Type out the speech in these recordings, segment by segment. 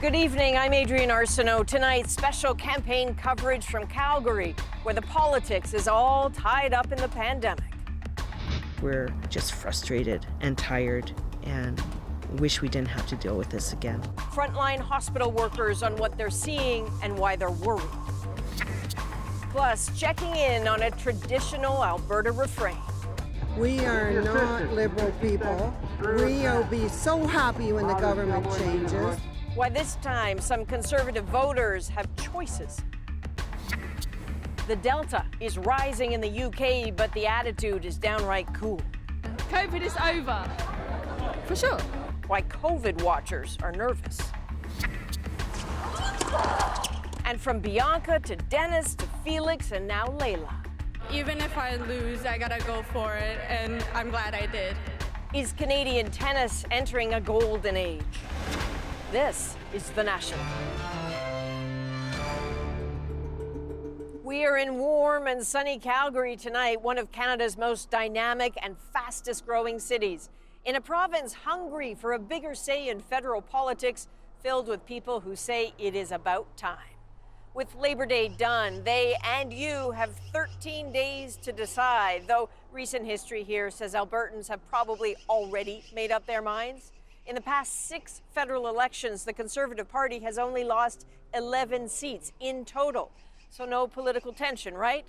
Good evening, I'm Adrienne Arsenault. Tonight, special campaign coverage from Calgary, where the politics is all tied up in the pandemic. We're just frustrated and tired and wish we didn't have to deal with this again. Frontline hospital workers on what they're seeing and why they're worried. Plus, checking in on a traditional Alberta refrain. We are not liberal people. We'll be so happy when the government changes. Why this time some conservative voters have choices. The Delta is rising in the UK, but the attitude is downright cool. COVID is over, for sure. Why COVID watchers are nervous. And from Bianca to Dennis to Felix and now Layla. Even if I lose, I gotta go for it, and I'm glad I did. Is Canadian tennis entering a golden age? This is The National. We are in warm and sunny Calgary tonight, one of Canada's most dynamic and fastest growing cities. In a province hungry for a bigger say in federal politics, filled with people who say it is about time. With Labor Day done, they and you have 13 days to decide, though recent history here says Albertans have probably already made up their minds. In the past 6 federal elections, the Conservative Party has only lost 11 seats in total. So no political tension, right?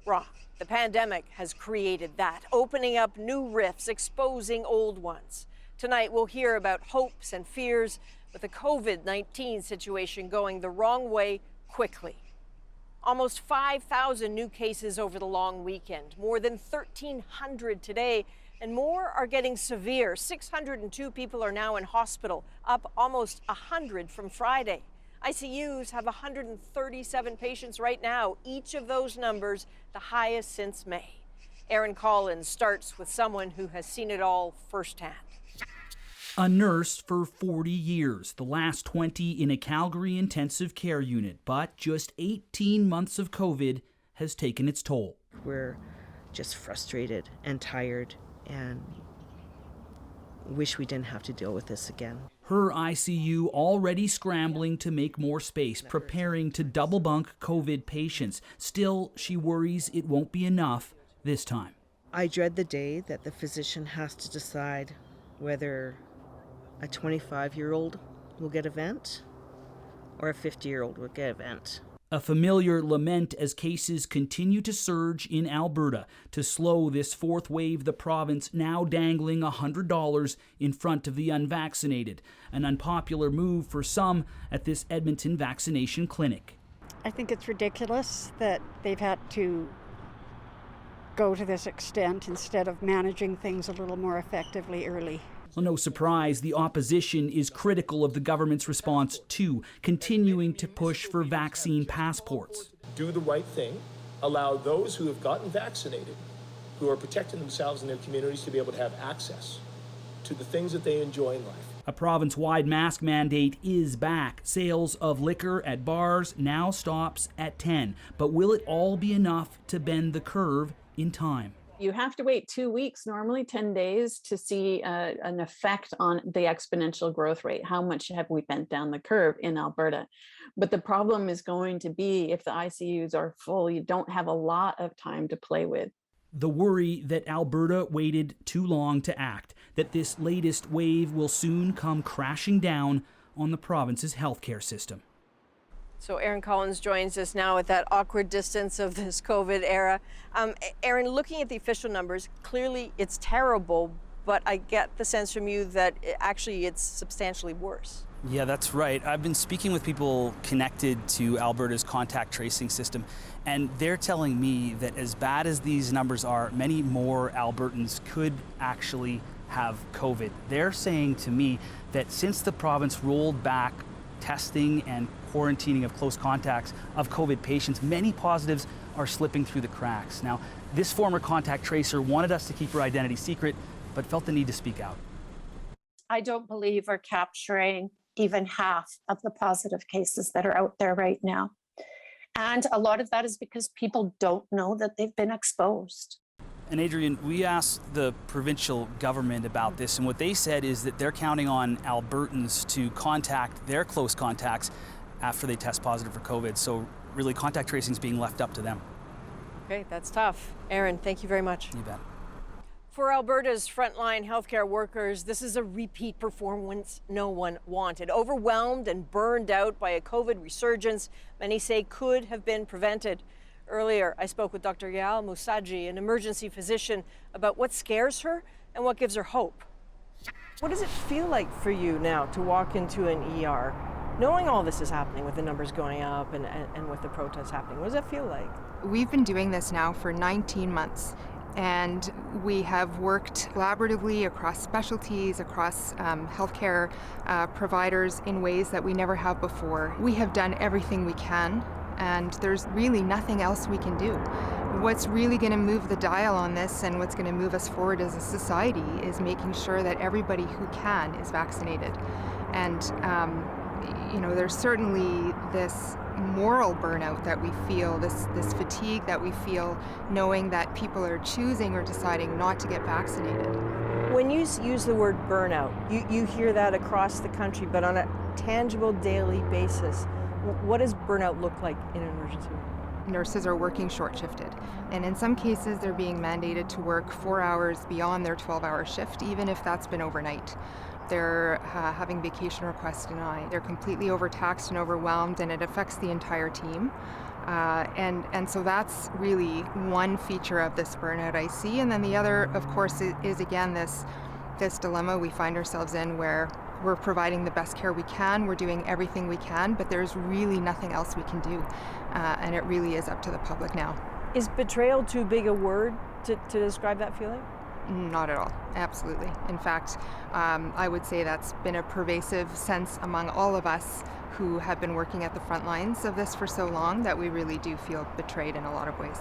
Wrong. The pandemic has created that, opening up new rifts, exposing old ones. Tonight, we'll hear about hopes and fears with the COVID-19 situation going the wrong way quickly. Almost 5,000 new cases over the long weekend, more than 1,300 today, and more are getting severe. 602 people are now in hospital, up almost 100 from Friday. ICUs have 137 patients right now, each of those numbers the highest since May. Aaron Collins starts with someone who has seen it all firsthand. A nurse for 40 years, the last 20 in a Calgary intensive care unit, but just 18 months of COVID has taken its toll. We're just frustrated and tired and wish we didn't have to deal with this again. Her ICU already scrambling to make more space, preparing to double bunk COVID patients. Still, she worries it won't be enough this time. I dread the day that the physician has to decide whether a 25-year-old will get a vent or a 50-year-old will get a vent. A familiar lament as cases continue to surge in Alberta. To slow this fourth wave, the province now dangling $100 in front of the unvaccinated. An unpopular move for some at this Edmonton vaccination clinic. I think it's ridiculous that they've had to go to this extent instead of managing things a little more effectively early. Well, no surprise, the opposition is critical of the government's response too, continuing to push for vaccine passports. Do the right thing, allow those who have gotten vaccinated, who are protecting themselves and their communities, to be able to have access to the things that they enjoy in life. A province-wide mask mandate is back. Sales of liquor at bars now stops at 10. But will it all be enough to bend the curve in time? You have to wait 2 weeks, normally 10 days, to see an effect on the exponential growth rate. How much have we bent down the curve in Alberta? But the problem is going to be if the ICUs are full, you don't have a lot of time to play with. The worry that Alberta waited too long to act, that this latest wave will soon come crashing down on the province's healthcare system. So Aaron Collins joins us now at that awkward distance of this COVID era. Aaron, looking at the official numbers, clearly it's terrible, but I get the sense from you that actually it's substantially worse. Yeah, that's right. I've been speaking with people connected to Alberta's contact tracing system, and they're telling me that as bad as these numbers are, many more Albertans could actually have COVID. They're saying to me that since the province rolled back testing and quarantining of close contacts of COVID patients, many positives are slipping through the cracks. Now, this former contact tracer wanted us to keep her identity secret, but felt the need to speak out. I don't believe we're capturing even half of the positive cases that are out there right now. And a lot of that is because people don't know that they've been exposed. And Adrian, we asked the provincial government about this, and what they said is that they're counting on Albertans to contact their close contacts after they test positive for COVID. So really, contact tracing is being left up to them. Okay, that's tough. Aaron, thank you very much. You bet. For Alberta's frontline healthcare workers, this is a repeat performance no one wanted. Overwhelmed and burned out by a COVID resurgence, many say could have been prevented. Earlier, I spoke with Dr. Yael Musaji, an emergency physician, about what scares her and what gives her hope. What does it feel like for you now to walk into an ER, knowing all this is happening with the numbers going up and with the protests happening? What does that feel like? We've been doing this now for 19 months. And we have worked collaboratively across specialties, across healthcare providers in ways that we never have before. We have done everything we can, and there's really nothing else we can do. What's really going to move the dial on this and what's going to move us forward as a society is making sure that everybody who can is vaccinated. And there's certainly this moral burnout that we feel, this fatigue that we feel, knowing that people are choosing or deciding not to get vaccinated. When you use the word burnout, you hear that across the country, but on a tangible daily basis, what does burnout look like in an emergency room? Nurses are working short-shifted, and in some cases they're being mandated to work 4 hours beyond their 12-hour shift, even if that's been overnight. They're having vacation requests denied. They're completely overtaxed and overwhelmed, and it affects the entire team. And so that's really one feature of this burnout I see. And then the other, of course, is again this dilemma we find ourselves in, where we're providing the best care we can, we're doing everything we can, but there's really nothing else we can do. And it really is up to the public now. Is betrayal too big a word to describe that feeling? Not at all, absolutely. In fact, I would say that's been a pervasive sense among all of us who have been working at the front lines of this for so long, that we really do feel betrayed in a lot of ways.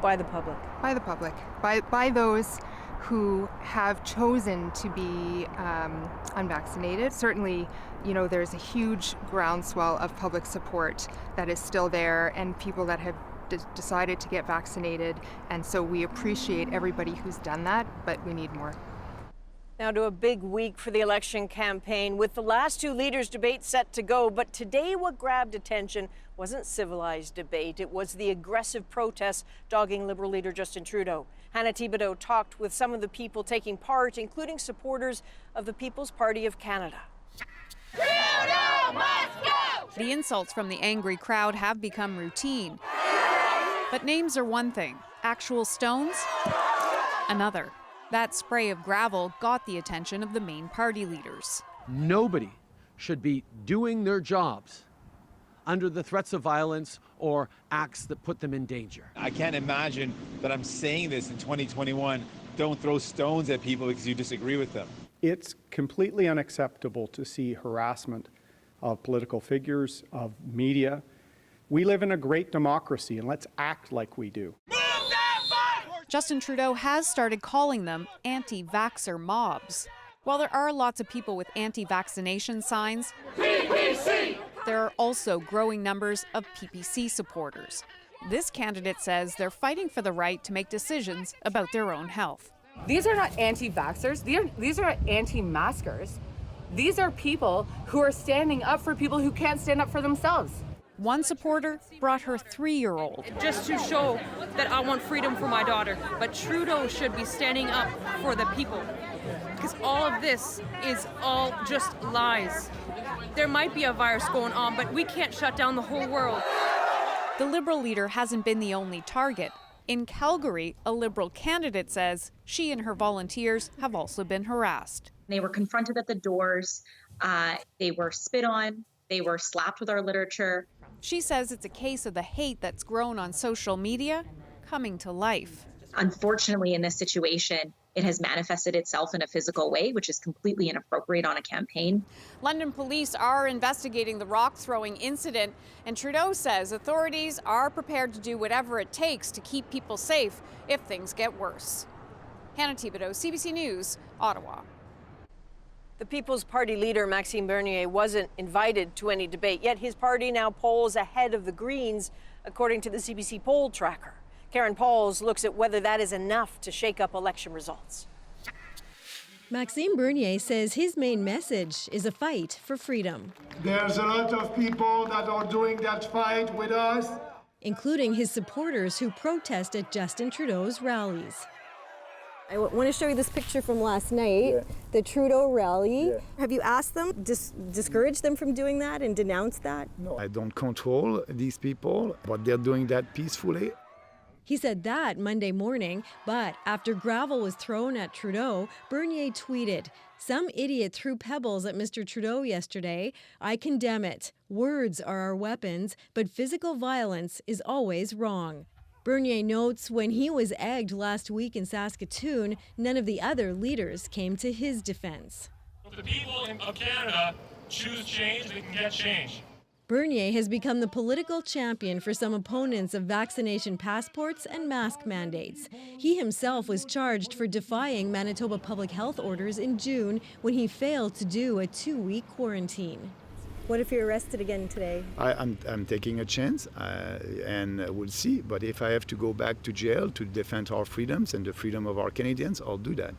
By the public? By the public. By those who have chosen to be unvaccinated. Certainly, there's a huge groundswell of public support that is still there, and people that have decided to get vaccinated, and so we appreciate everybody who's done that, but we need more. Now to a big week for the election campaign, with the last two leaders' debates set to go, but today what grabbed attention wasn't civilized debate, it was the aggressive protests dogging Liberal leader Justin Trudeau. Hannah Thibodeau talked with some of the people taking part, including supporters of the People's Party of Canada. Trudeau must go! The insults from the angry crowd have become routine. But names are one thing, actual stones, another. That spray of gravel got the attention of the main party leaders. Nobody should be doing their jobs under the threats of violence or acts that put them in danger. I can't imagine that I'm saying this in 2021. Don't throw stones at people because you disagree with them. It's completely unacceptable to see harassment of political figures, of media. We live in a great democracy, and let's act like we do. Justin Trudeau has started calling them anti-vaxxer mobs. While there are lots of people with anti-vaccination signs, PPC! There are also growing numbers of PPC supporters. This candidate says they're fighting for the right to make decisions about their own health. These are not anti-vaxxers, these are anti-maskers. These are people who are standing up for people who can't stand up for themselves. One supporter brought her 3-year-old. Just to show that I want freedom for my daughter. But Trudeau should be standing up for the people. Because all of this is all just lies. There might be a virus going on, but we can't shut down the whole world. The Liberal leader hasn't been the only target. In Calgary, a Liberal candidate says she and her volunteers have also been harassed. They were confronted at the doors. They were spit on. They were slapped with our literature. She says it's a case of the hate that's grown on social media coming to life. Unfortunately, in this situation, it has manifested itself in a physical way, which is completely inappropriate on a campaign. London police are investigating the rock-throwing incident, and Trudeau says authorities are prepared to do whatever it takes to keep people safe if things get worse. Hannah Thibodeau, CBC News, Ottawa. The People's Party leader, Maxime Bernier, wasn't invited to any debate, yet his party now polls ahead of the Greens, according to the CBC poll tracker. Karen Pauls looks at whether that is enough to shake up election results. Maxime Bernier says his main message is a fight for freedom. There's a lot of people that are doing that fight with us, including his supporters who protest at Justin Trudeau's rallies. I want to show you this picture from last night, the Trudeau rally. Have you asked them, discourage them from doing that and denounce that? No, I don't control these people, but they're doing that peacefully. He said that Monday morning, but after gravel was thrown at Trudeau, Bernier tweeted, "Some idiot threw pebbles at Mr. Trudeau yesterday. I condemn it. Words are our weapons, but physical violence is always wrong." Bernier notes when he was egged last week in Saskatoon, none of the other leaders came to his defense. If the people of Canada choose change, they can get change. Bernier has become the political champion for some opponents of vaccination passports and mask mandates. He himself was charged for defying Manitoba public health orders in June when he failed to do a 2-week quarantine. What if you're arrested again today? I'm taking a chance and we'll see. But if I have to go back to jail to defend our freedoms and the freedom of our Canadians, I'll do that.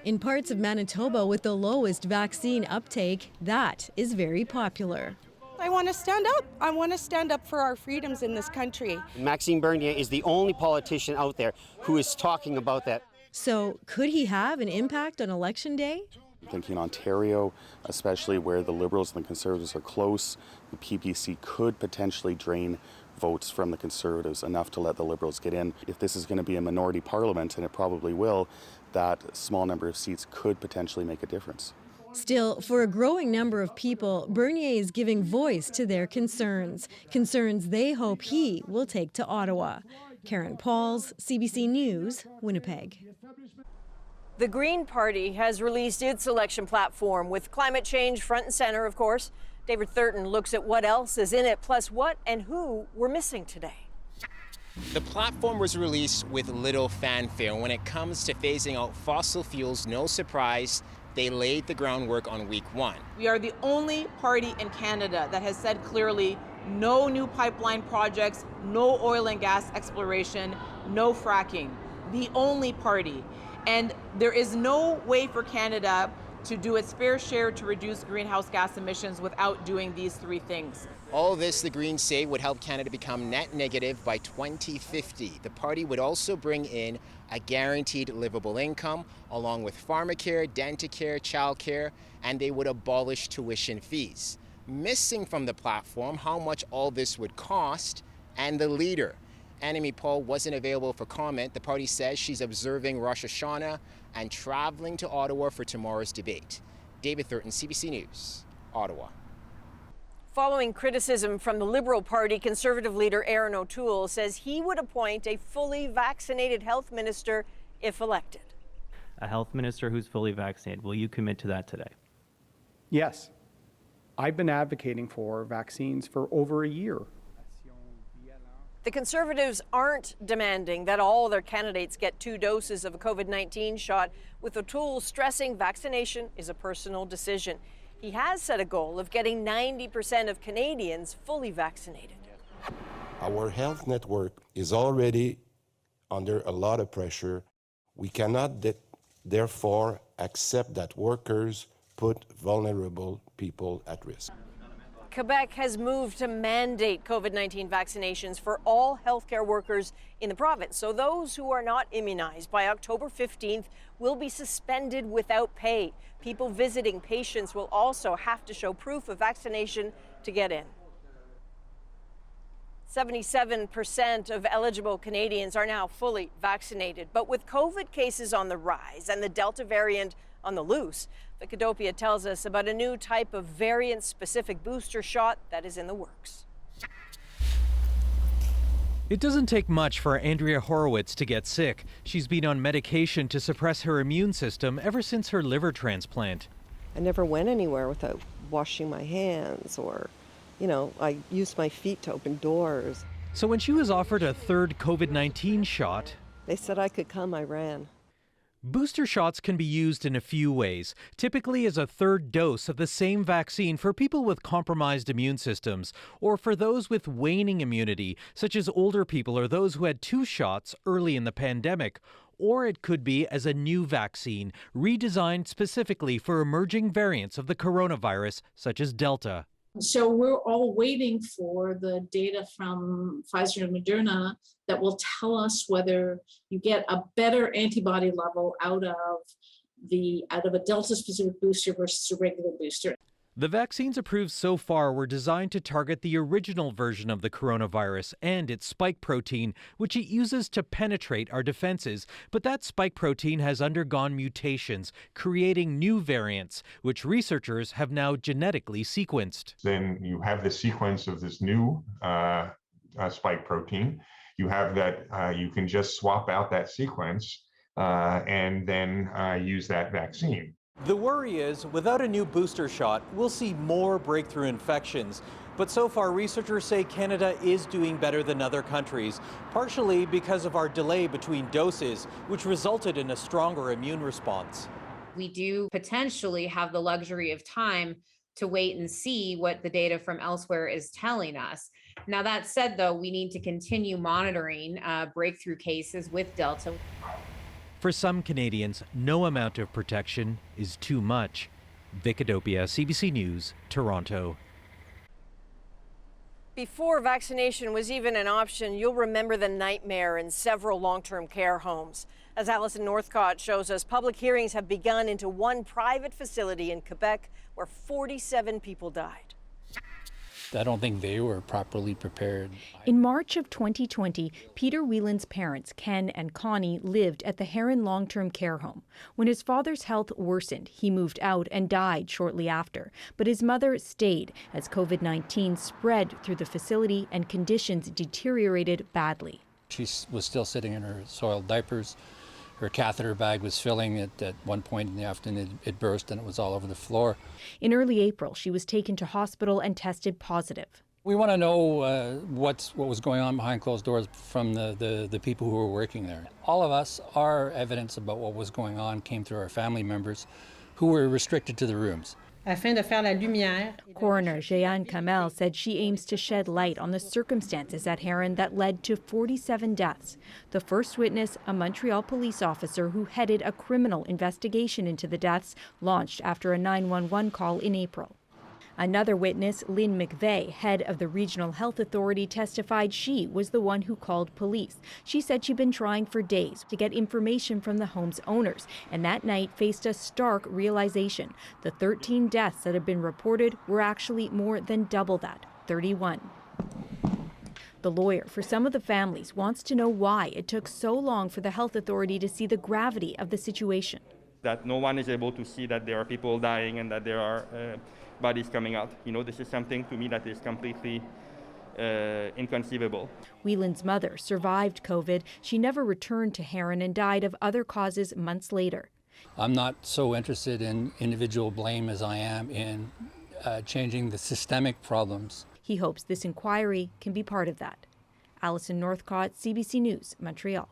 In parts of Manitoba with the lowest vaccine uptake, that is very popular. I want to stand up. I want to stand up for our freedoms in this country. Maxime Bernier is the only politician out there who is talking about that. So could he have an impact on Election Day? I'm thinking Ontario, especially where the Liberals and the Conservatives are close, the PPC could potentially drain votes from the Conservatives enough to let the Liberals get in. If this is going to be a minority parliament, and it probably will, that small number of seats could potentially make a difference. Still, for a growing number of people, Bernier is giving voice to their concerns they hope he will take to Ottawa. Karen Pauls, CBC News, Winnipeg. The Green Party has released its election platform with climate change front and center, of course. David Thurton looks at what else is in it, plus what and who we're missing today. The platform was released with little fanfare. When it comes to phasing out fossil fuels, no surprise, they laid the groundwork on week 1. We are the only party in Canada that has said clearly no new pipeline projects, no oil and gas exploration, no fracking. The only party. And there is no way for Canada to do its fair share to reduce greenhouse gas emissions without doing these 3 things. All this, the Greens say, would help Canada become net negative by 2050. The party would also bring in a guaranteed livable income, along with pharmacare, dentacare, childcare, and they would abolish tuition fees. Missing from the platform how much all this would cost, and the leader. Annamie Paul wasn't available for comment. The party says she's observing Rosh Hashanah and traveling to Ottawa for tomorrow's debate. David Thurton, CBC News, Ottawa. Following criticism from the Liberal Party, Conservative leader Herron O'Toole says he would appoint a fully vaccinated health minister if elected. A health minister who's fully vaccinated. Will you commit to that today? Yes. I've been advocating for vaccines for over a year. The Conservatives aren't demanding that all their candidates get 2 doses of a COVID-19 shot, with O'Toole stressing vaccination is a personal decision. He has set a goal of getting 90% of Canadians fully vaccinated. Our health network is already under a lot of pressure. We cannot therefore accept that workers put vulnerable people at risk. Quebec has moved to mandate COVID-19 vaccinations for all healthcare workers in the province. So those who are not immunized by October 15th will be suspended without pay. People visiting patients will also have to show proof of vaccination to get in. 77% of eligible Canadians are now fully vaccinated. But with COVID cases on the rise and the Delta variant on the loose, Vicadopia tells us about a new type of variant-specific booster shot that is in the works. It doesn't take much for Andrea Horowitz to get sick. She's been on medication to suppress her immune system ever since her liver transplant. I never went anywhere without washing my hands or, I used my feet to open doors. So when she was offered a 3rd COVID-19 shot, they said I could come, I ran. Booster shots can be used in a few ways, typically as a third dose of the same vaccine for people with compromised immune systems, or for those with waning immunity, such as older people or those who had 2 shots early in the pandemic. Or it could be as a new vaccine, redesigned specifically for emerging variants of the coronavirus, such as Delta. So we're all waiting for the data from Pfizer and Moderna that will tell us whether you get a better antibody level out of a Delta-specific booster versus a regular booster. The vaccines approved so far were designed to target the original version of the coronavirus and its spike protein, which it uses to penetrate our defenses. But that spike protein has undergone mutations, creating new variants, which researchers have now genetically sequenced. Then you have the sequence of this new spike protein. You have that, you can just swap out that sequence and then use that vaccine. The worry is, without a new booster shot, we'll see more breakthrough infections. But so far, researchers say Canada is doing better than other countries, partially because of our delay between doses, which resulted in a stronger immune response. We do potentially have the luxury of time to wait and see what the data from elsewhere is telling us. Now, that said, though, we need to continue monitoring breakthrough cases with Delta. For some Canadians, no amount of protection is too much. Vic Adopia, CBC News, Toronto. Before vaccination was even an option, you'll remember the nightmare in several long-term care homes. As Alison Northcott shows us, public hearings have begun into one private facility in Quebec where 47 people died. I don't think they were properly prepared. In March of 2020, Peter Whelan's parents, Ken and Connie, lived at the Herron long-term care home. When his father's health worsened, he moved out and died shortly after. But his mother stayed as COVID-19 spread through the facility and conditions deteriorated badly. She was still sitting in her soiled diapers. Her catheter bag was filling. At one point in the afternoon, it burst and it was all over the floor. In early April, she was taken to hospital and tested positive. We want to know what was going on behind closed doors from the people who were working there. All of us, our evidence about what was going on came through our family members who were restricted to the rooms. Coroner Jeanne Kamel said she aims to shed light on the circumstances at Herron that led to 47 deaths. The first witness, a Montreal police officer who headed a criminal investigation into the deaths, launched after a 911 call in April. Another witness, Lynn McVeigh, head of the Regional Health Authority, testified she was the one who called police. She said she'd been trying for days to get information from the home's owners, and that night faced a stark realization. The 13 deaths that had been reported were actually more than double that, 31. The lawyer for some of the families wants to know why it took so long for the health authority to see the gravity of the situation. That no one is able to see that there are people dying and that there are bodies coming out. You know, this is something to me that is completely inconceivable. Whelan's mother survived COVID. She never returned to Herron and died of other causes months later. I'm not so interested in individual blame as I am in changing the systemic problems. He hopes this inquiry can be part of that. Alison Northcott, CBC News, Montreal.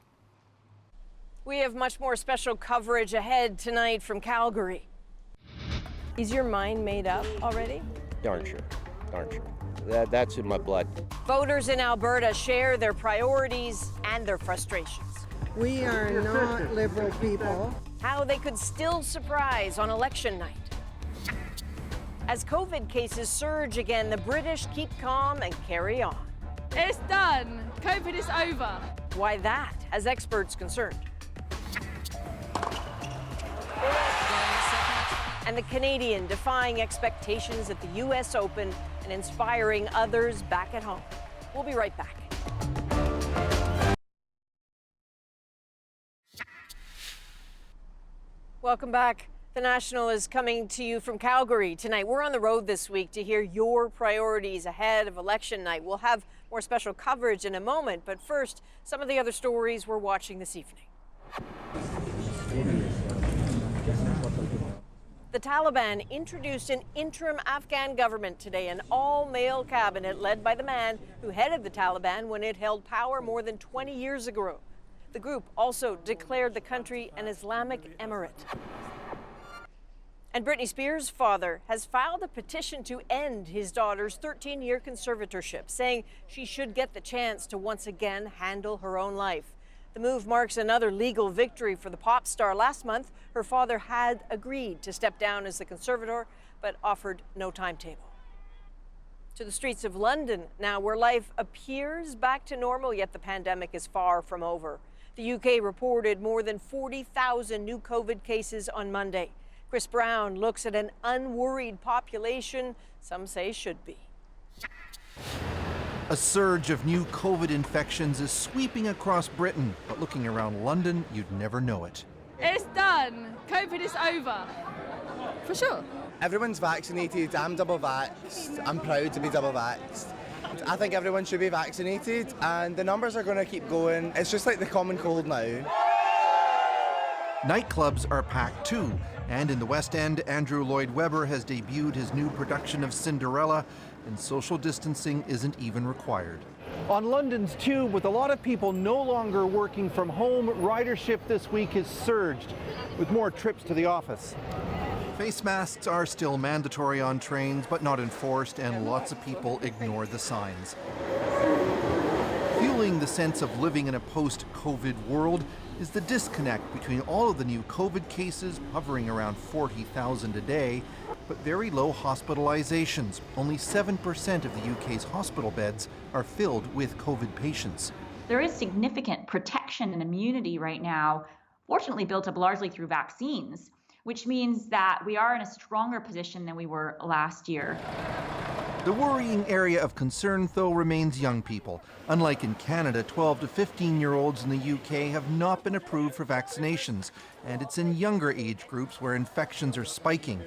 We have much more special coverage ahead tonight from Calgary. Is your mind made up already? Darn sure. That's in my blood. Voters in Alberta share their priorities and their frustrations. We are not liberal people. How they could still surprise on election night. As COVID cases surge again, the British keep calm and carry on. It's done. COVID is over. Why that has experts concerned. And the Canadian defying expectations at the U.S. Open and inspiring others back at home. We'll be right back. Welcome back. The National is coming to you from Calgary tonight. We're on the road this week to hear your priorities ahead of election night. We'll have more special coverage in a moment, but first, some of the other stories we're watching this evening. The Taliban introduced an interim Afghan government today, an all-male cabinet led by the man who headed the Taliban when it held power more than 20 years ago. The group also declared the country an Islamic emirate. And Britney Spears' father has filed a petition to end his daughter's 13-year conservatorship, saying she should get the chance to once again handle her own life. The move marks another legal victory for the pop star. Last month, her father had agreed to step down as the conservator, but offered no timetable. To the streets of London now, where life appears back to normal, yet the pandemic is far from over. The UK reported more than 40,000 new COVID cases on Monday. Chris Brown looks at an unworried population some say should be. A surge of new COVID infections is sweeping across Britain, but looking around London, you'd never know it. It's done. COVID is over. For sure. Everyone's vaccinated. I'm double vaxxed. I'm proud to be double vaxxed. I think everyone should be vaccinated, and the numbers are going to keep going. It's just like the common cold now. Nightclubs are packed too, and in the West End, Andrew Lloyd Webber has debuted his new production of Cinderella, and social distancing isn't even required. On London's Tube, with a lot of people no longer working from home, ridership this week has surged, with more trips to the office. Face masks are still mandatory on trains, but not enforced, and lots of people ignore the signs. Fueling the sense of living in a post-COVID world is the disconnect between all of the new COVID cases, hovering around 40,000 a day, but very low hospitalizations. Only 7% of the UK's hospital beds are filled with COVID patients. There is significant protection and immunity right now, fortunately built up largely through vaccines, which means that we are in a stronger position than we were last year. The worrying area of concern, though, remains young people. Unlike in Canada, 12 to 15-year-olds in the UK have not been approved for vaccinations, and it's in younger age groups where infections are spiking,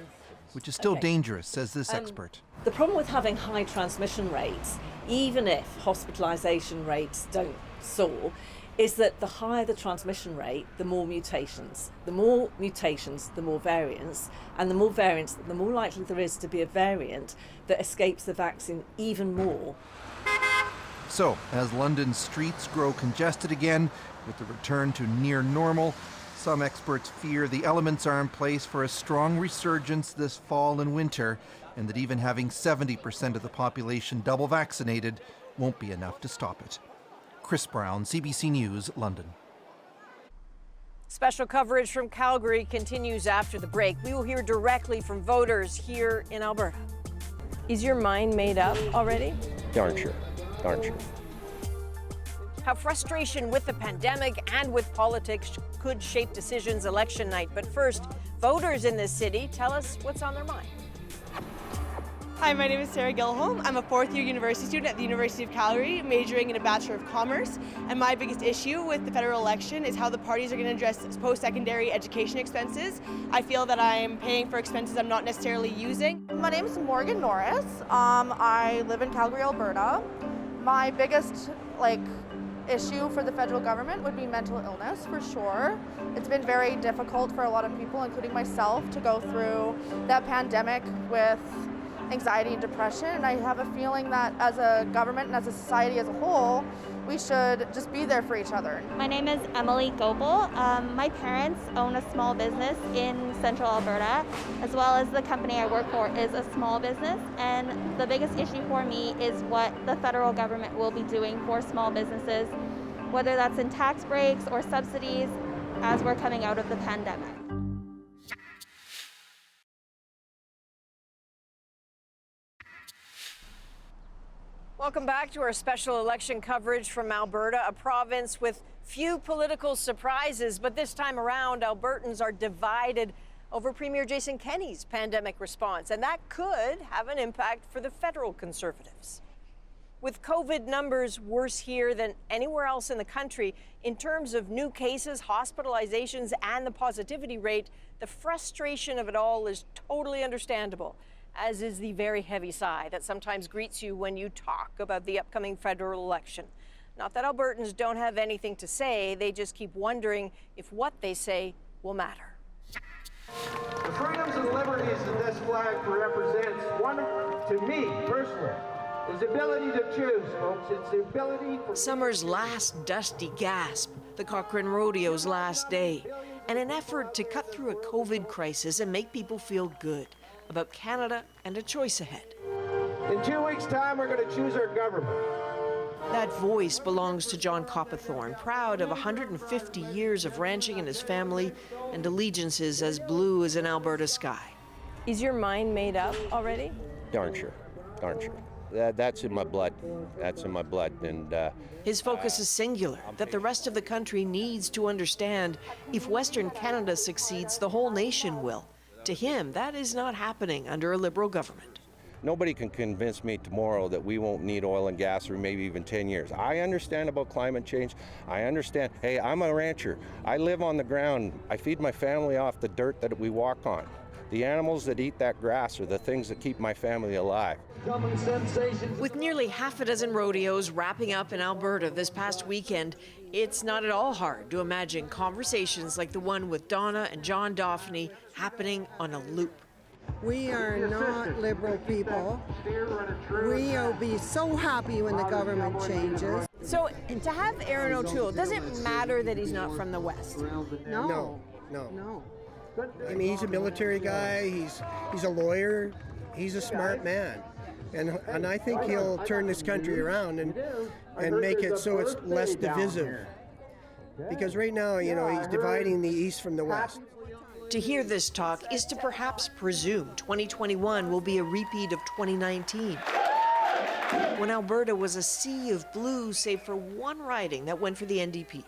which is still dangerous, says this expert. The problem with having high transmission rates, even if hospitalisation rates don't soar, is that the higher the transmission rate, the more mutations. The more mutations, the more variants. And the more variants, the more likely there is to be a variant that escapes the vaccine even more. So, as London's streets grow congested again, with the return to near normal, some experts fear the elements are in place for a strong resurgence this fall and winter, and that even having 70% of the population double vaccinated won't be enough to stop it. Chris Brown, CBC News, London. Special coverage from Calgary continues after the break. We will hear directly from voters here in Alberta. Is your mind made up already? Darn sure. Darn sure. How frustration with the pandemic and with politics could shape decisions election night. But first, voters in this city tell us what's on their mind. Hi, my name is Sarah Gilholm. I'm a fourth-year university student at the University of Calgary, majoring in a Bachelor of Commerce. And my biggest issue with the federal election is how the parties are going to address post-secondary education expenses. I feel that I'm paying for expenses I'm not necessarily using. My name is Morgan Norris. I live in Calgary, Alberta. My biggest issue for the federal government would be mental illness, for sure. It's been very difficult for a lot of people, including myself, to go through that pandemic with anxiety and depression, and I have a feeling that as a government and as a society as a whole, we should just be there for each other. My name is Emily Goebel. My parents own a small business in central Alberta, as well as the company I work for is a small business, and the biggest issue for me is what the federal government will be doing for small businesses, whether that's in tax breaks or subsidies as we're coming out of the pandemic. Welcome back to our special election coverage from Alberta, a province with few political surprises. But this time around, Albertans are divided over Premier Jason Kenney's pandemic response, and that could have an impact for the federal Conservatives. With COVID numbers worse here than anywhere else in the country, in terms of new cases, hospitalizations, and the positivity rate, the frustration of it all is totally understandable, as is the very heavy sigh that sometimes greets you when you talk about the upcoming federal election. Not that Albertans don't have anything to say, they just keep wondering if what they say will matter. The freedoms and liberties that this flag represents, one, to me personally, is the ability to choose, folks. It's the ability for... Summer's last dusty gasp, the Cochrane Rodeo's last day, and an effort to cut through a COVID crisis and make people feel good about Canada and a choice ahead. In 2 weeks' time, we're going to choose our government. That voice belongs to John Coppathorne, proud of 150 years of ranching in his family and allegiances as blue as an Alberta sky. Is your mind made up already? Darn sure, darn sure. That's in my blood. That's in my blood. And his focus is singular, that the rest of the country needs to understand if Western Canada succeeds, the whole nation will. To him, that is not happening under a Liberal government. nobody can convince me tomorrow that we won't need oil and gas for maybe even 10 years. I understand about climate change. I understand. Hey, I'm a rancher. I live on the ground. I feed my family off the dirt that we walk on. The animals that eat that grass are the things that keep my family alive. With nearly half a dozen rodeos wrapping up in Alberta this past weekend, it's not at all hard to imagine conversations like the one with Donna and John Daphne happening on a loop. We are not Liberal people. We'll be so happy when the government changes. So to have Herron O'Toole, does it matter that he's not from the West? No. I mean, he's a military guy, he's a lawyer, he's a smart man. And I think he'll turn this country around and make it so it's less divisive. Because right now, you know, he's dividing the East from the West. To hear this talk is to perhaps presume 2021 will be a repeat of 2019, when Alberta was a sea of blue save for one riding that went for the NDP.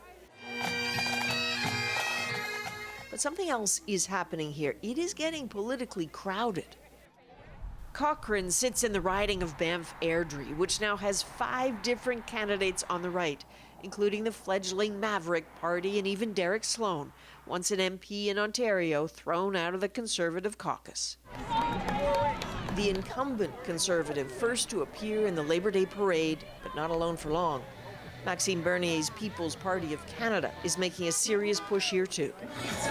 But something else is happening here. It is getting politically crowded. Cochrane sits in the riding of Banff-Airdrie, which now has 5 different candidates on the right, including the fledgling Maverick Party and even Derek Sloan, once an MP in Ontario, thrown out of the Conservative caucus. The incumbent Conservative first to appear in the Labor Day parade, but not alone for long. Maxime Bernier's People's Party of Canada is making a serious push here too.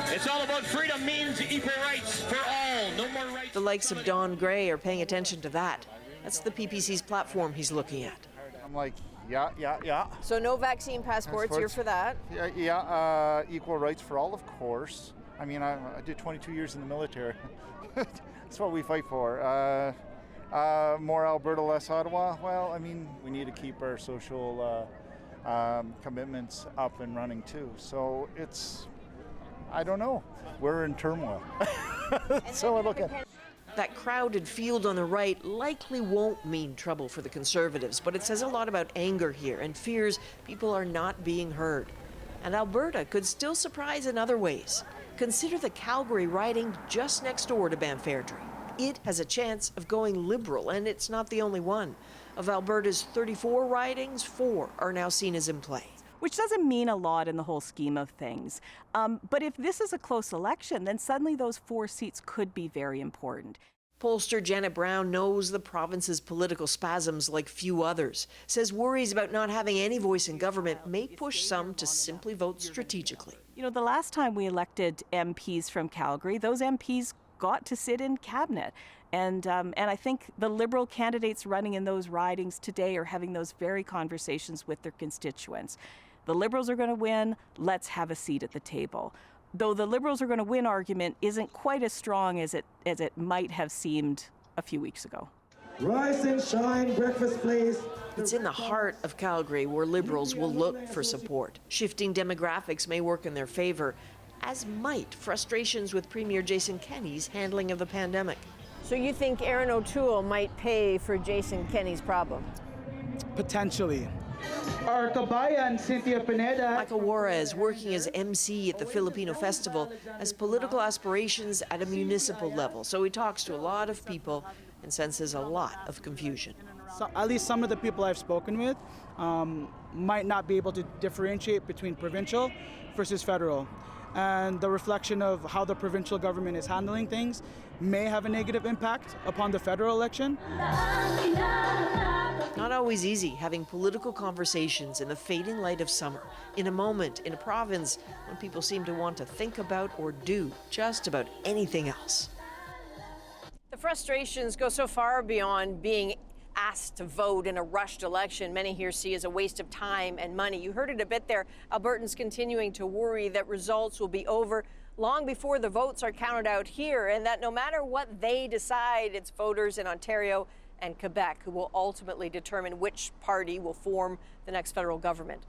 It's all about freedom means equal rights for all. No more rights. The likes of Don Gray are paying attention to that. That's the PPC's platform he's looking at. I'm like, yeah. So no vaccine passports, you're for that? Yeah, equal rights for all, of course. I mean, I did 22 years in the military. That's what we fight for. More Alberta, less Ottawa. Well, I mean, we need to keep our social commitments up and running too. So it's, I don't know. We're in turmoil. So I look at it. That crowded field on the right likely won't mean trouble for the Conservatives, but it says a lot about anger here and fears people are not being heard. And Alberta could still surprise in other ways. Consider the Calgary riding just next door to Banff-Airdrie. It has a chance of going Liberal, and it's not the only one. Of Alberta's 34 ridings, 4 are now seen as in play. Which doesn't mean a lot in the whole scheme of things. But if this is a close election, then suddenly those 4 seats could be very important. Pollster Janet Brown knows the province's political spasms like few others, says worries about not having any voice in government may push some to simply vote strategically. You know, the last time we elected MPs from Calgary, those MPs got to sit in cabinet. And I think the Liberal candidates running in those ridings today are having those very conversations with their constituents. The Liberals are going to win, let's have a seat at the table. Though the Liberals are going to win argument isn't quite as strong as it might have seemed a few weeks ago. Rise and shine, breakfast please. It's in the heart of Calgary where Liberals will look for support. Shifting demographics may work in their favor, as might frustrations with Premier Jason Kenney's handling of the pandemic. So you think Herron O'Toole might pay for Jason Kenney's problem? Potentially. Our kabayan, Cynthia Pineda. Michael Juarez, working as MC at the Filipino Festival, has political aspirations at a municipal level, so he talks to a lot of people and senses a lot of confusion. So at least some of the people I've spoken with might not be able to differentiate between provincial versus federal. And the reflection of how the provincial government is handling things may have a negative impact upon the federal election. Not always easy having political conversations in the fading light of summer, in a moment, in a province when people seem to want to think about or do just about anything else. The frustrations go so far beyond being asked to vote in a rushed election many here see as a waste of time and money. You heard it a bit there. Albertans continuing to worry that results will be over long before the votes are counted out here, and that no matter what they decide, it's voters in Ontario and Quebec who will ultimately determine which party will form the next federal government.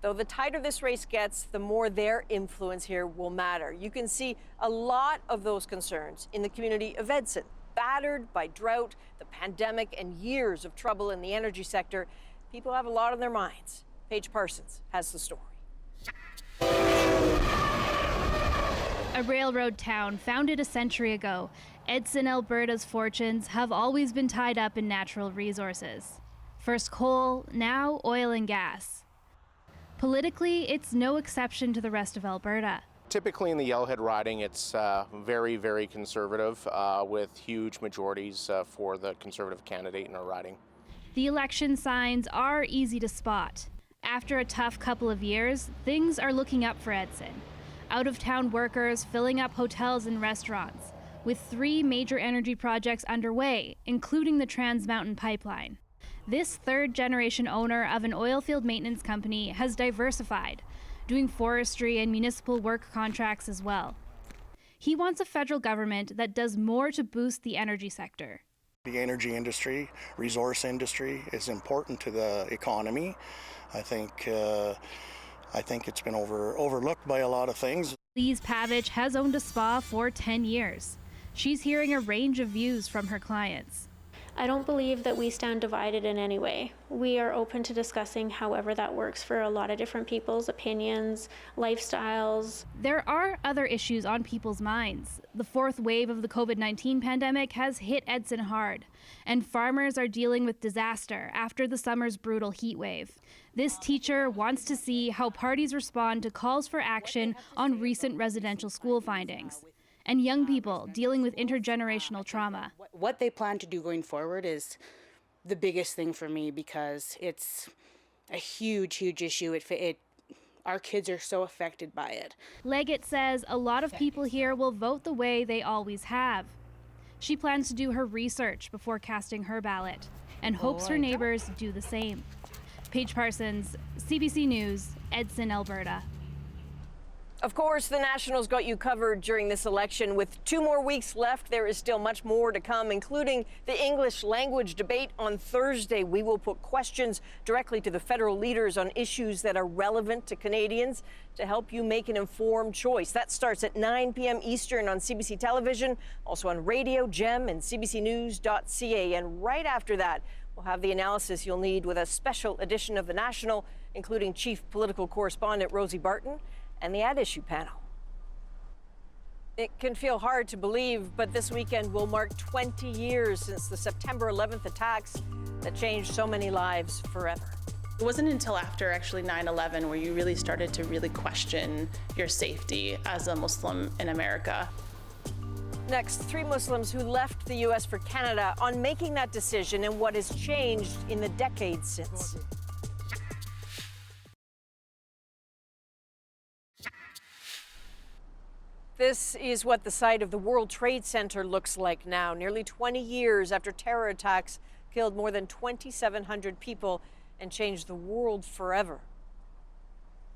Though the tighter this race gets, the more their influence here will matter. You can see a lot of those concerns in the community of Edson. Battered by drought, the pandemic, and years of trouble in the energy sector, people have a lot on their minds. Paige Parsons has the story. A railroad town founded a century ago, Edson, Alberta's fortunes have always been tied up in natural resources. First coal, now oil and gas. Politically, it's no exception to the rest of Alberta. Typically in the Yellowhead riding, it's very, very conservative with huge majorities for the Conservative candidate in our riding. The election signs are easy to spot. After a tough couple of years, things are looking up for Edson. Out-of-town workers filling up hotels and restaurants, with 3 major energy projects underway, including the Trans Mountain Pipeline. This third-generation owner of an oilfield maintenance company has diversified, doing forestry and municipal work contracts as well. He wants a federal government that does more to boost the energy sector. The energy industry, resource industry is important to the economy. I think it's been overlooked by a lot of things. Lise Pavich has owned a spa for 10 years. She's hearing a range of views from her clients. I don't believe that we stand divided in any way. We are open to discussing however that works for a lot of different people's opinions, lifestyles. There are other issues on people's minds. The 4th wave of the COVID-19 pandemic has hit Edson hard, and farmers are dealing with disaster after the summer's brutal heat wave. This teacher wants to see how parties respond to calls for action on recent residential school findings. And young people dealing with intergenerational trauma. What they plan to do going forward is the biggest thing for me because it's a huge, huge issue. Our kids are so affected by it. Leggett says a lot of people here will vote the way they always have. She plans to do her research before casting her ballot and hopes her neighbors do the same. Paige Parsons, CBC News, Edson, Alberta. Of course, the Nationals got you covered during this election. With 2 more weeks left, there is still much more to come, including the English language debate on Thursday. We will put questions directly to the federal leaders on issues that are relevant to Canadians to help you make an informed choice. That starts at 9 p.m. Eastern on CBC Television, also on radio, GEM, and cbcnews.ca. And right after that, we'll have the analysis you'll need with a special edition of The National, including Chief Political Correspondent Rosie Barton and the Ad Issue panel. It can feel hard to believe, but this weekend will mark 20 years since the September 11th attacks that changed so many lives forever. It wasn't until after actually 9/11 where you really started to really question your safety as a Muslim in America. Next, 3 Muslims who left the U.S. for Canada on making that decision and what has changed in the decades since. This is what the site of the World Trade Center looks like now, nearly 20 years after terror attacks killed more than 2,700 people and changed the world forever.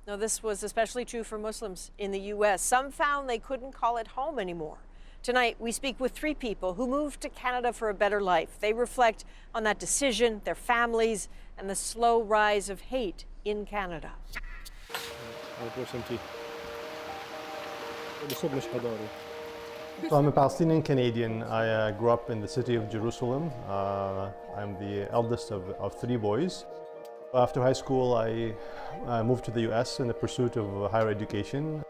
Now, this was especially true for Muslims in the U.S. Some found they couldn't call it home anymore. Tonight, we speak with 3 people who moved to Canada for a better life. They reflect on that decision, their families, and the slow rise of hate in Canada. So I'm a Palestinian Canadian. I grew up in the city of Jerusalem. I'm the eldest of 3 boys. After high school, I moved to the US in the pursuit of higher education.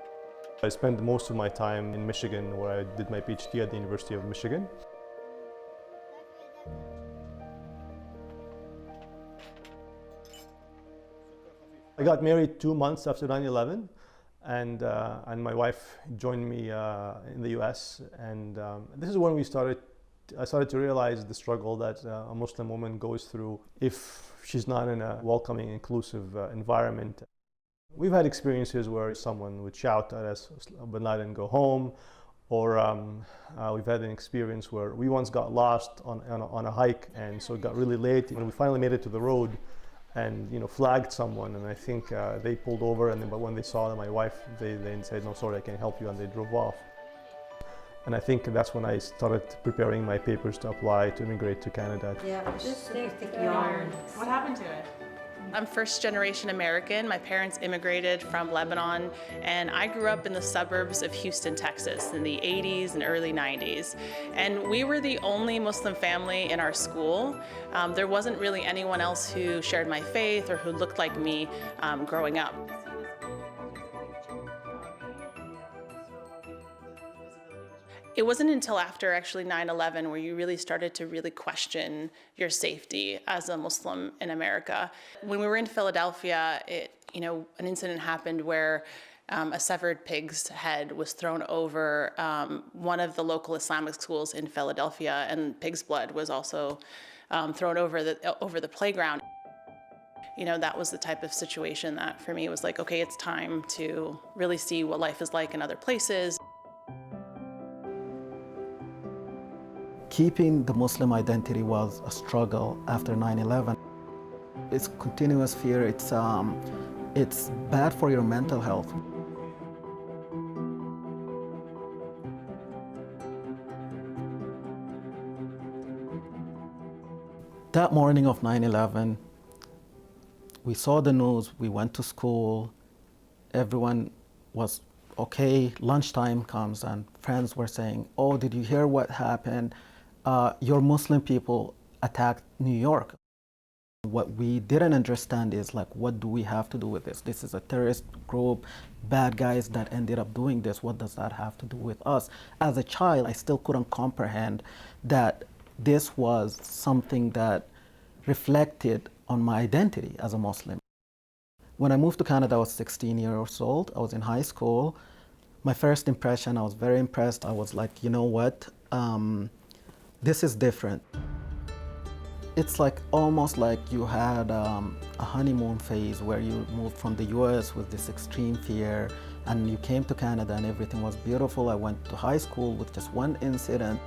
I spent most of my time in Michigan, where I did my PhD at the University of Michigan. I got married 2 months after 9/11. And my wife joined me in the U.S. And this is when I started to realize the struggle that a Muslim woman goes through if she's not in a welcoming, inclusive environment. We've had experiences where someone would shout at us, "Bin Laden, go home," Or we've had an experience where we once got lost on a hike, and so it got really late, and we finally made it to the road, and flagged someone, and I think they pulled over, but when they saw my wife, they said, "No, sorry, I can't help you," and they drove off. And I think that's when I started preparing my papers to apply to immigrate to Canada. Yeah, just stick yarn. What happened to it? I'm first generation American. My parents immigrated from Lebanon, and I grew up in the suburbs of Houston, Texas in the 80s and early 90s. And we were the only Muslim family in our school. There wasn't really anyone else who shared my faith or who looked like me growing up. It wasn't until after actually 9/11 where you really started to really question your safety as a Muslim in America. When we were in Philadelphia, an incident happened where a severed pig's head was thrown over one of the local Islamic schools in Philadelphia, and pig's blood was also thrown over the playground. That was the type of situation that for me was like, okay, it's time to really see what life is like in other places. Keeping the Muslim identity was a struggle after 9/11. It's continuous fear. It's bad for your mental health. That morning of 9/11, we saw the news, we went to school, everyone was okay. Lunchtime comes and friends were saying, "Oh, did you hear what happened? Your Muslim people attacked New York." What we didn't understand is what do we have to do with this? This is a terrorist group, bad guys that ended up doing this. What does that have to do with us? As a child, I still couldn't comprehend that this was something that reflected on my identity as a Muslim. When I moved to Canada, I was 16 years old. I was in high school. My first impression, I was very impressed. I was like, you know what? This is different. It's almost like you had a honeymoon phase where you moved from the US with this extreme fear, and you came to Canada and everything was beautiful. I went to high school with just one incident.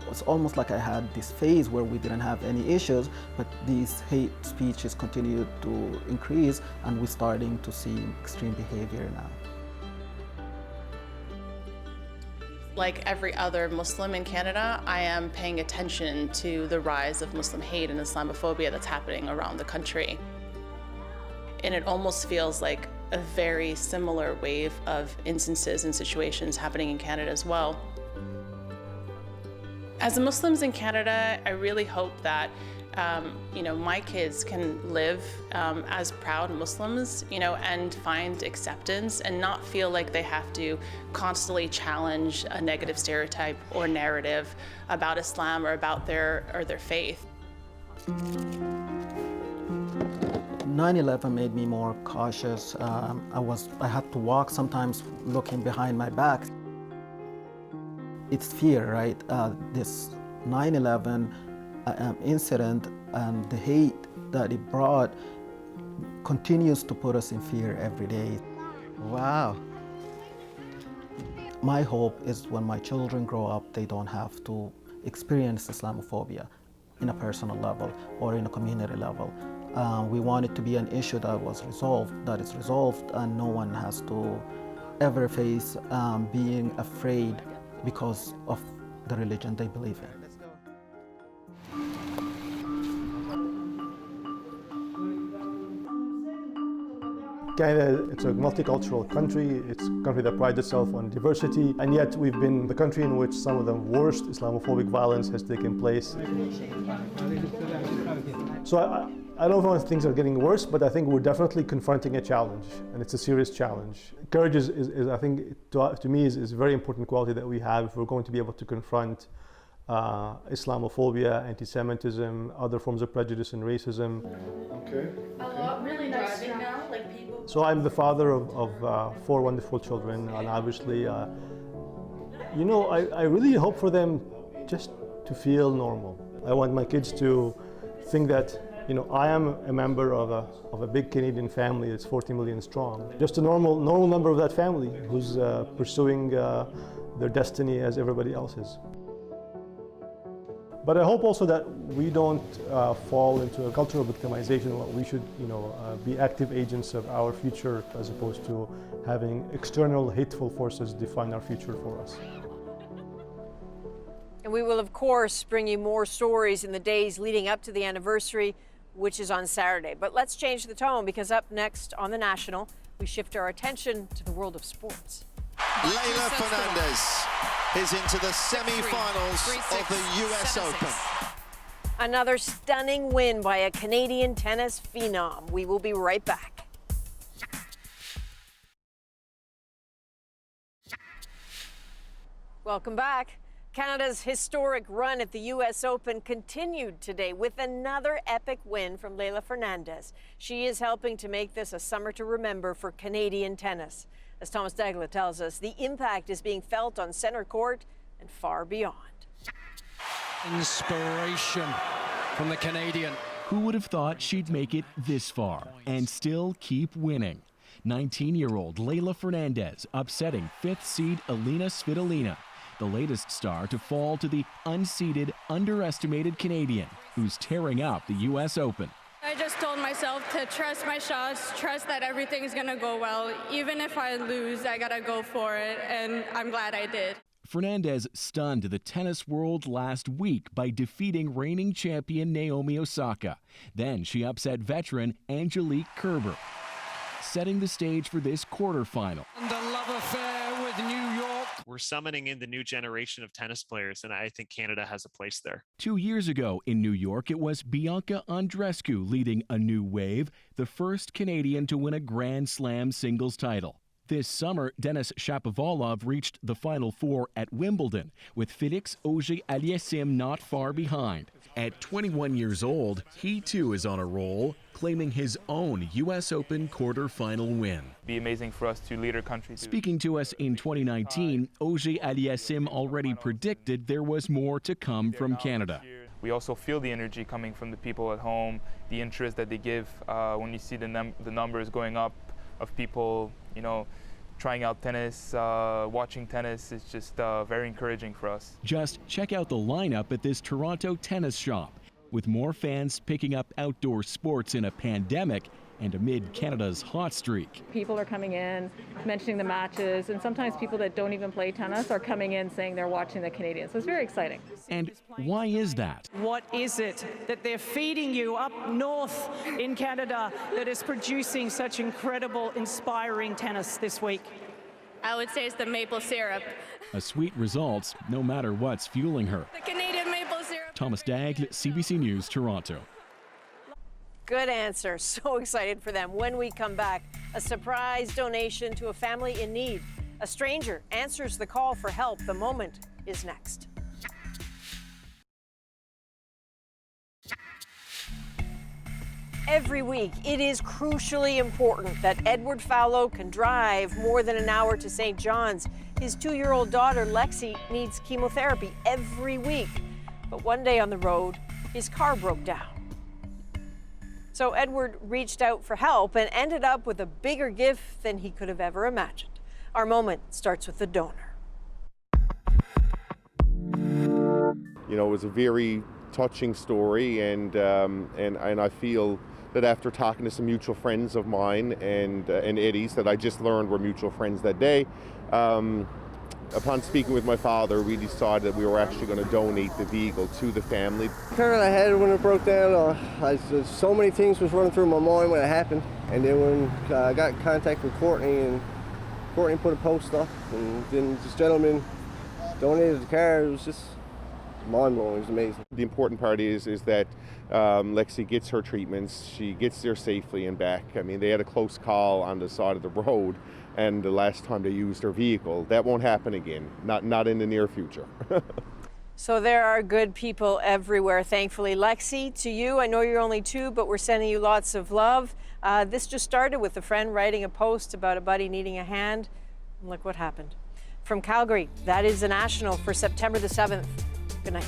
It was almost like I had this phase where we didn't have any issues, but these hate speeches continued to increase, and we're starting to see extreme behavior now. Like every other Muslim in Canada, I am paying attention to the rise of Muslim hate and Islamophobia that's happening around the country. And it almost feels like a very similar wave of instances and situations happening in Canada as well. As Muslims in Canada, I really hope that my kids can live as proud Muslims, and find acceptance and not feel like they have to constantly challenge a negative stereotype or narrative about Islam or about their faith. 9/11 made me more cautious. I had to walk sometimes looking behind my back. It's fear, right? This 9/11 incident and the hate that it brought continues to put us in fear every day. Wow. My hope is when my children grow up, they don't have to experience Islamophobia in a personal level or in a community level. We want it to be an issue that is resolved, and no one has to ever face being afraid because of the religion they believe in. Canada, it's a multicultural country. It's a country that prides itself on diversity, and yet we've been the country in which some of the worst Islamophobic violence has taken place. So I don't know if things are getting worse, but I think we're definitely confronting a challenge, and it's a serious challenge. Courage is I think, to me, is a very important quality that we have if we're going to be able to confront Islamophobia, anti-Semitism, other forms of prejudice and racism. Okay. Really nice now, like people. So I'm the father of 4 wonderful children, and obviously, I really hope for them just to feel normal. I want my kids to think that, I am a member of a big Canadian family that's 40 million strong. Just a normal member of that family who's pursuing their destiny as everybody else is. But I hope also that we don't fall into a cultural victimization. We should, be active agents of our future as opposed to having external hateful forces define our future for us. And we will, of course, bring you more stories in the days leading up to the anniversary, which is on Saturday. But let's change the tone, because up next on The National, we shift our attention to the world of sports. Leylah Fernandez is into the semi-finals of the US Open. Another stunning win by a Canadian tennis phenom. We will be right back. Welcome back. Canada's historic run at the US Open continued today with another epic win from Leylah Fernandez. She is helping to make this a summer to remember for Canadian tennis. As Thomas Dagla tells us, the impact is being felt on center court and far beyond. Inspiration from the Canadian. Who would have thought she'd make it this far and still keep winning? 19-year-old Leylah Fernandez upsetting 5th seed Alina Svitolina, the latest star to fall to the unseeded, underestimated Canadian, who's tearing up the US Open. I just told myself to trust my shots, trust that everything's gonna go well. Even if I lose, I gotta go for it, and I'm glad I did. Fernandez stunned the tennis world last week by defeating reigning champion Naomi Osaka. Then she upset veteran Angelique Kerber, setting the stage for this quarterfinal. And the love affair with New York. We're summoning in the new generation of tennis players, and I think Canada has a place there. 2 years ago in New York, it was Bianca Andreescu leading a new wave, the first Canadian to win a Grand Slam singles title. This summer, Denis Shapovalov reached the Final Four at Wimbledon, with Felix Auger-Aliassime not far behind. At 21 years old, he too is on a roll, claiming his own U.S. Open quarterfinal win. Be amazing for us to lead our country. Speaking to us in 2019, Auger-Aliassime already predicted there was more to come from Canada. We also feel the energy coming from the people at home, the interest that they give when you see the numbers going up of people, trying out tennis, watching tennis. Is just very encouraging for us. Just check out the lineup at this Toronto tennis shop. With more fans picking up outdoor sports in a pandemic and amid Canada's hot streak. People are coming in, mentioning the matches, and sometimes people that don't even play tennis are coming in saying they're watching the Canadians. So it's very exciting. And why is that? What is it that they're feeding you up north in Canada that is producing such incredible, inspiring tennis this week? I would say it's the maple syrup. A sweet results, no matter what's fueling her. The Canadian maple syrup. Thomas Dagg, CBC News, Toronto. Good answer. So excited for them. When we come back, a surprise donation to a family in need. A stranger answers the call for help. The moment is next. Every week, it is crucially important that Edward Fallow can drive more than an hour to St. John's. His 2-year-old daughter, Lexi, needs chemotherapy every week. But one day on the road, his car broke down. So Edward reached out for help and ended up with a bigger gift than he could have ever imagined. Our moment starts with the donor. It was a very touching story, and I feel that after talking to some mutual friends of mine and Eddie's that I just learned were mutual friends that day, upon speaking with my father, we decided that we were actually going to donate the vehicle to the family. Turned my head when it broke down. So many things was running through my mind when it happened. And then when I got in contact with Courtney, and Courtney put a post up, and then this gentleman donated the car, it was just mind-blowing. It was amazing. The important part is that Lexi gets her treatments. She gets there safely and back. I mean, they had a close call on the side of the road, and the last time they used her vehicle. That won't happen again, not in the near future. So there are good people everywhere, thankfully. Lexi, to you, I know you're only 2, but we're sending you lots of love. This just started with a friend writing a post about a buddy needing a hand, and look what happened. From Calgary, that is The National for September the 7th. Good night.